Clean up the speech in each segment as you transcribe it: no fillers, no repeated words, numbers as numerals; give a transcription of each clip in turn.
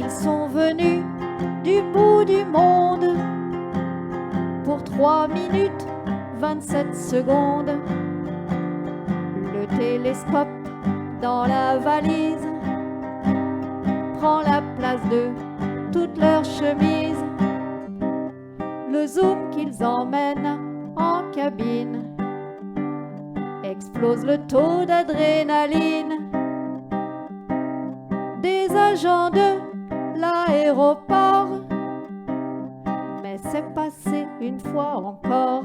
Ils sont venus du bout du monde pour 3 minutes 27 secondes. Le télescope dans la valise prend la place de toutes leurs chemises. Le zoom qu'ils emmènent en cabine explose le taux d'adrénaline. Des agents de l'aéroport, mais c'est passé une fois encore.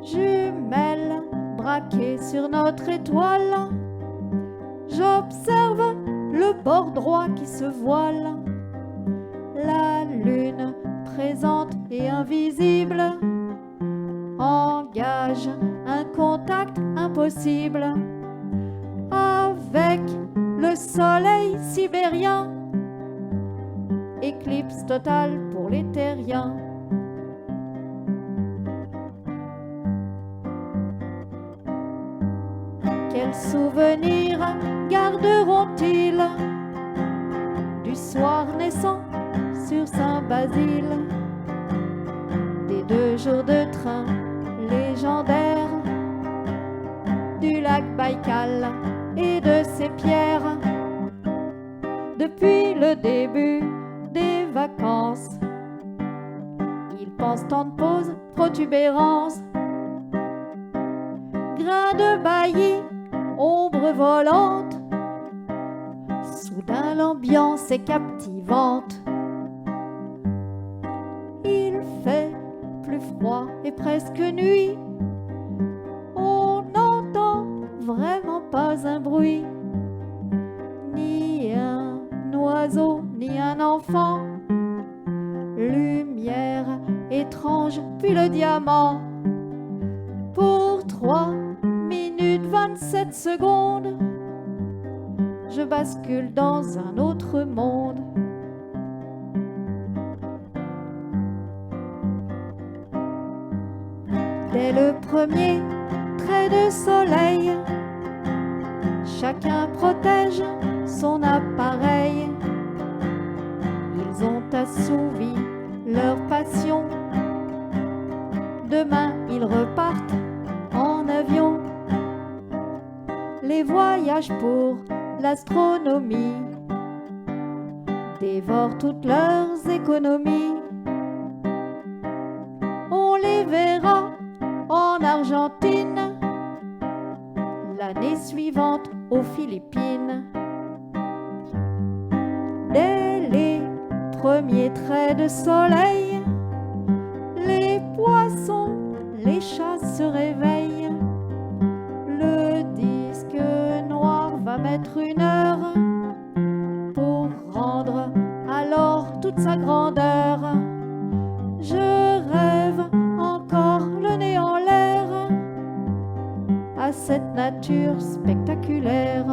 Jumelles braquées sur notre étoile, j'observe le bord droit qui se voile. La lune présente et invisible engage un contact impossible avec le soleil sibérien. Éclipse totale pour les terriens. Quels souvenirs garderont-ils du soir naissant sur Saint-Basile, des 2 jours de train légendaires, du lac Baïkal et de ses pierres? Depuis le début des vacances, ils pensent temps de pause, protubérance, grain de bailli, ombre volante. Soudain l'ambiance est captivante. Il fait plus froid et presque nuit. On n'entend vraiment pas un bruit, ni un oiseau, ni un enfant. Lumière étrange, puis le diamant. Pour 3 minutes 27 secondes, je bascule dans un autre monde. Dès le premier trait de soleil, chacun protège son appareil. Ils ont assouvi leur passion. Demain, ils repartent en avion. Les voyages pour l'astronomie dévorent toutes leurs économies. On les verra en Argentine, l'année suivante aux Philippines. Dès les premiers traits de soleil, les poissons, les chats se réveillent. Le disque noir va mettre 1 heure pour rendre alors toute sa grandeur. Je rêve encore le nez en l'air à cette nature spectaculaire.